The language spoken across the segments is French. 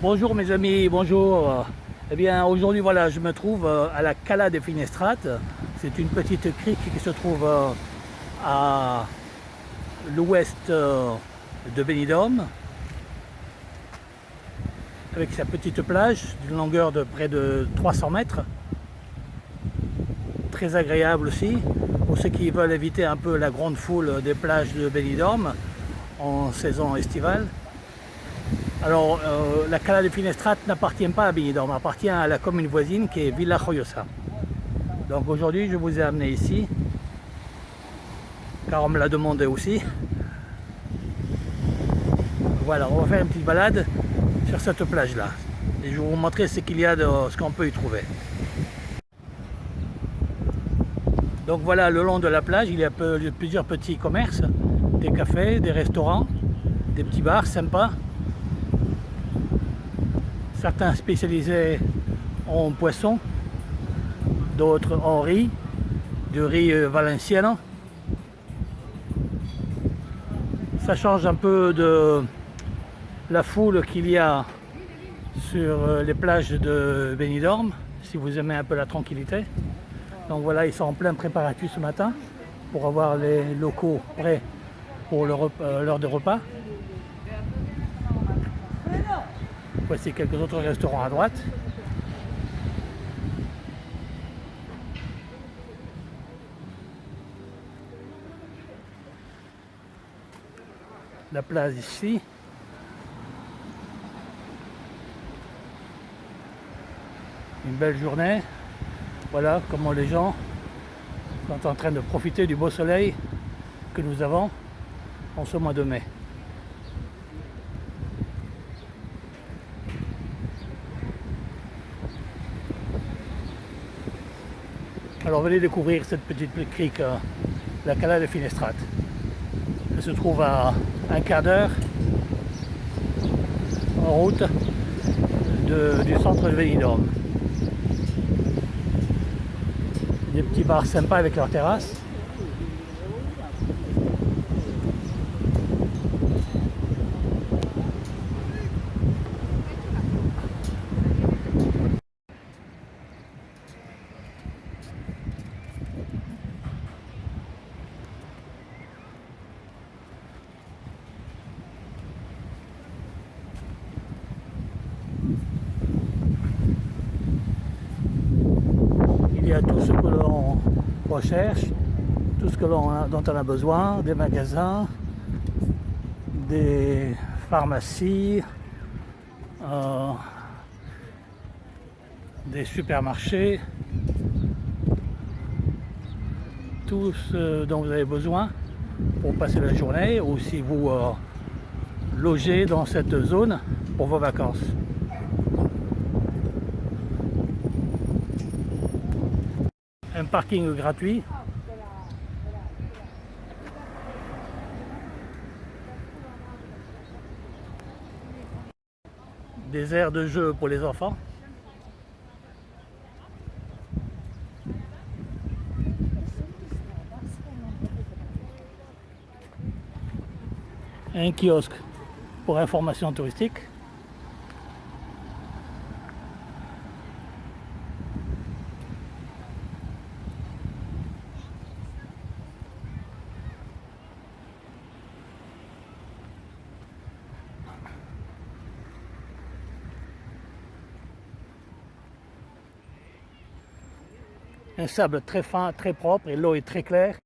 Bonjour mes amis, bonjour. Eh bien aujourd'hui voilà, je me trouve à la Cala de Finestrate. C'est une petite crique qui se trouve à l'ouest de Benidorm, avec sa petite plage d'une longueur de près de 300 mètres. Très agréable aussi pour ceux qui veulent éviter un peu la grande foule des plages de Benidorm en saison estivale. Alors, la Cala de Finestrate n'appartient pas à Benidorm, appartient à la commune voisine qui est Villajoyosa. Donc aujourd'hui, je vous ai amené ici, car on me l'a demandé aussi. Voilà, on va faire une petite balade sur cette plage-là. Et je vais vous montrer ce qu'il y a de ce qu'on peut y trouver. Donc voilà, le long de la plage, il y a plusieurs petits commerces, des cafés, des restaurants, des petits bars sympas. Certains spécialisés en poisson, d'autres en riz, du riz valenciano. Ça change un peu de la foule qu'il y a sur les plages de Benidorm, si vous aimez un peu la tranquillité. Donc voilà, ils sont en plein préparatif ce matin pour avoir les locaux prêts pour l'heure de repas. Voici quelques autres restaurants à droite. La plage ici. Une belle journée. Voilà comment les gens sont en train de profiter du beau soleil que nous avons en ce mois de mai. Alors venez découvrir cette petite crique, la Cala de Finestrate. Elle se trouve à un quart d'heure en route du centre de Benidorm. Des petits bars sympas avec leurs terrasses. Il y a tout ce que l'on recherche, tout ce dont on a besoin, des magasins, des pharmacies, des supermarchés, tout ce dont vous avez besoin pour passer la journée ou si vous logez dans cette zone pour vos vacances. Un parking gratuit. Des aires de jeu pour les enfants. Un kiosque pour information touristique. Un sable très fin, très propre et l'eau est très claire.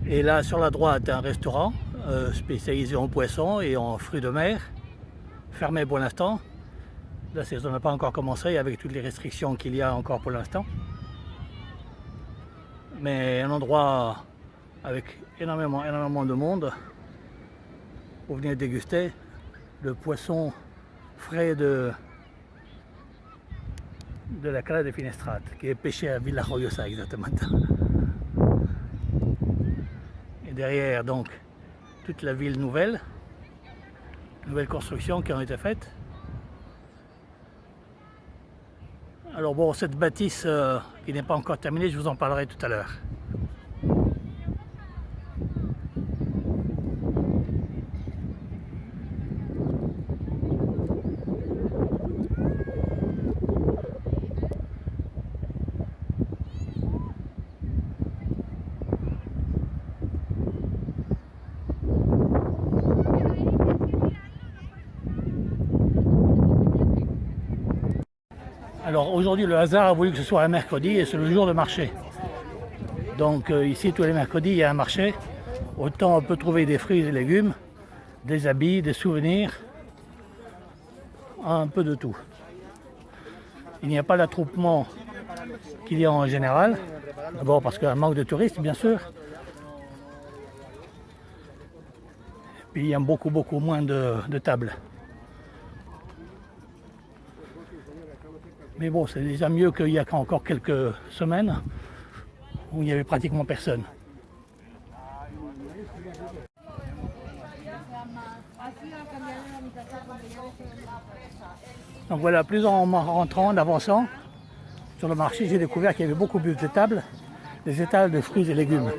Et là sur la droite un restaurant spécialisé en poissons et en fruits de mer, fermé pour l'instant. La saison n'a pas encore commencé avec toutes les restrictions qu'il y a encore pour l'instant. Mais un endroit avec énormément de monde pour venir déguster le poisson frais de la Cala de Finestrate, qui est pêché à Villajoyosa exactement. Et derrière donc toute la ville nouvelles constructions qui ont été faites. Alors bon, cette bâtisse qui n'est pas encore terminée, je vous en parlerai tout à l'heure. Alors aujourd'hui, le hasard a voulu que ce soit un mercredi et c'est le jour de marché. Donc ici, tous les mercredis, il y a un marché. Autant on peut trouver des fruits et des légumes, des habits, des souvenirs, un peu de tout. Il n'y a pas l'attroupement qu'il y a en général. D'abord parce qu'il y a un manque de touristes, bien sûr. Puis il y a beaucoup moins de tables. Mais bon, c'est déjà mieux qu'il y a encore quelques semaines où il n'y avait pratiquement personne. Donc voilà, plus en rentrant, en avançant sur le marché, j'ai découvert qu'il y avait beaucoup plus de tables, des étals de fruits et légumes.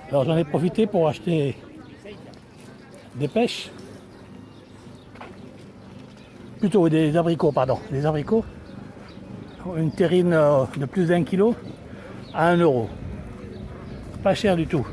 Alors j'en ai profité pour acheter des pêches, plutôt des abricots, pardon, des abricots. Une terrine de plus d'1 kilo à 1 euro. Pas cher du tout.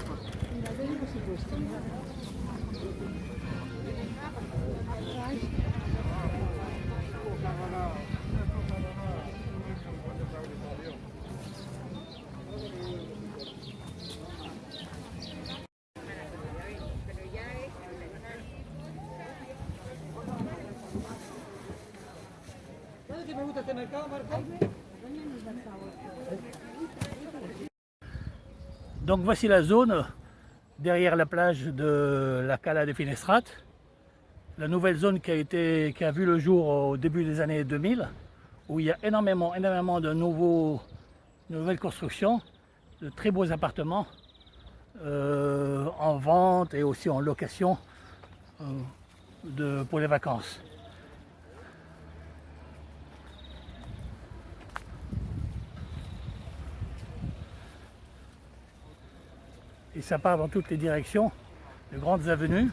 Donc voici la zone derrière la plage de la Cala de Finestrat, la nouvelle zone qui a vu le jour au début des années 2000, où il y a énormément de nouvelles constructions, de très beaux appartements en vente et aussi en location pour les vacances. Et ça part dans toutes les directions, de grandes avenues.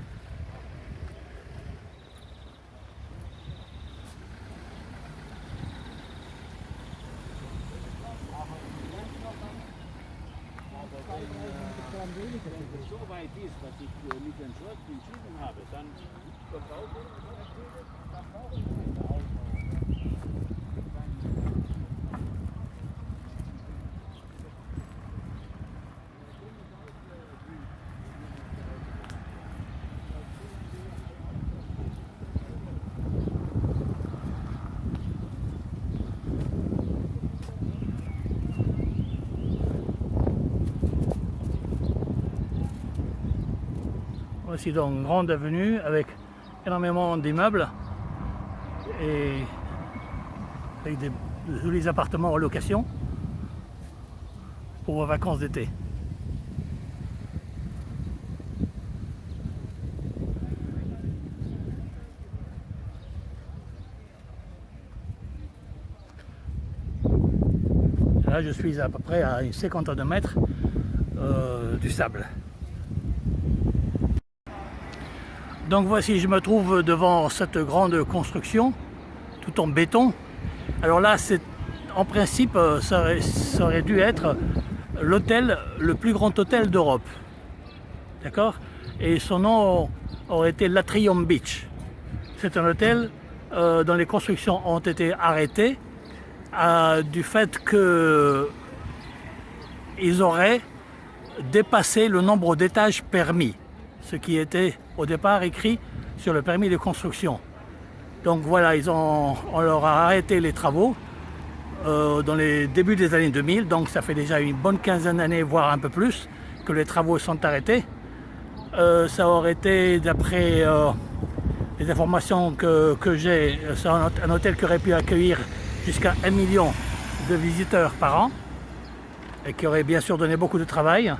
Voici donc une grande avenue avec énormément d'immeubles et avec des jolis appartements en location pour vos vacances d'été. Là, je suis à peu près à une cinquantaine de mètres du sable. Donc voici, je me trouve devant cette grande construction, tout en béton. Alors là, en principe, ça aurait dû être l'hôtel, le plus grand hôtel d'Europe. D'accord? Et son nom aurait été l'Atrium Beach. C'est un hôtel dont les constructions ont été arrêtées du fait qu'ils auraient dépassé le nombre d'étages permis, ce qui était au départ écrit sur le permis de construction. Donc voilà, on leur a arrêté les travaux dans les débuts des années 2000, donc ça fait déjà une bonne quinzaine d'années, voire un peu plus, que les travaux sont arrêtés. Ça aurait été, d'après les informations que j'ai, c'est un hôtel qui aurait pu accueillir jusqu'à 1 million de visiteurs par an et qui aurait bien sûr donné beaucoup de travail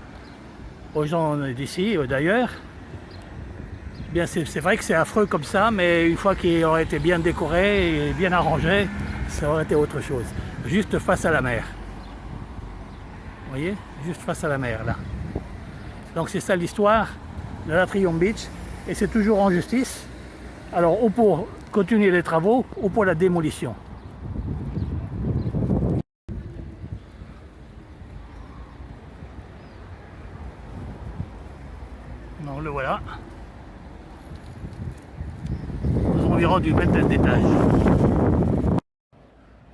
aux gens d'ici d'ailleurs. Bien, c'est vrai que c'est affreux comme ça, mais une fois qu'il aurait été bien décoré et bien arrangé, ça aurait été autre chose. Juste face à la mer. Vous voyez? Juste face à la mer, là. Donc c'est ça l'histoire de l'Atrium Beach, et c'est toujours en justice. Alors, ou pour continuer les travaux, ou pour la démolition. Donc le voilà. Aux environs d'une vingtaine d'étages.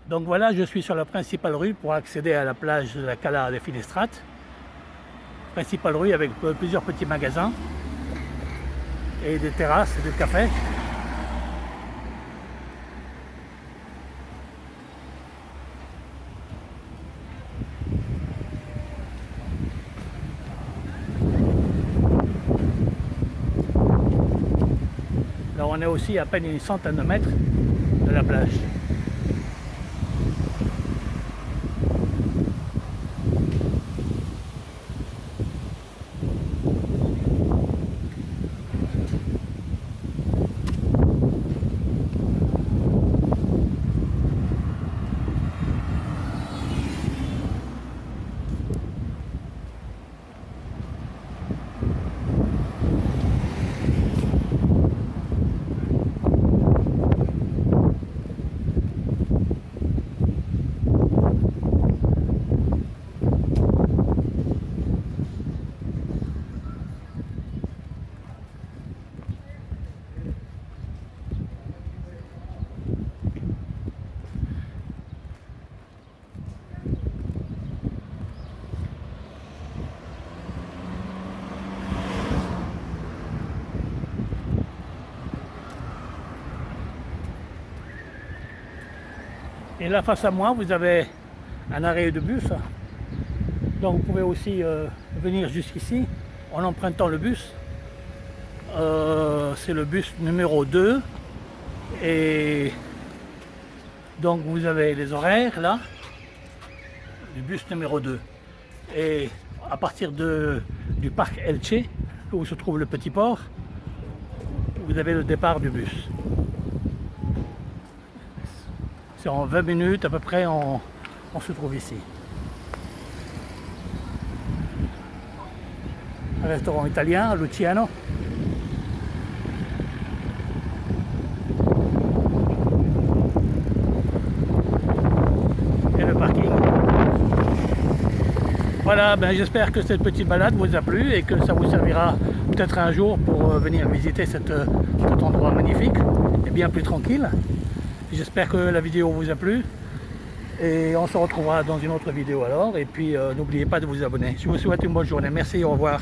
Donc voilà, je suis sur la principale rue pour accéder à la plage de la Cala de Finistrate. Principale rue avec plusieurs petits magasins et des terrasses et des cafés. Là, on est aussi à peine une centaine de mètres de la plage. Et là, face à moi, vous avez un arrêt de bus. Donc vous pouvez aussi venir jusqu'ici en empruntant le bus. C'est le bus numéro 2. Et donc vous avez les horaires là, du bus numéro 2. Et à partir du parc Elche, où se trouve le petit port, vous avez le départ du bus. C'est en 20 minutes à peu près, on se trouve ici. Un restaurant italien, Luciano. Et le parking. Voilà, ben j'espère que cette petite balade vous a plu et que ça vous servira peut-être un jour pour venir visiter cet endroit magnifique et bien plus tranquille. J'espère que la vidéo vous a plu et on se retrouvera dans une autre vidéo alors. Et puis n'oubliez pas de vous abonner. Je vous souhaite une bonne journée. Merci, au revoir.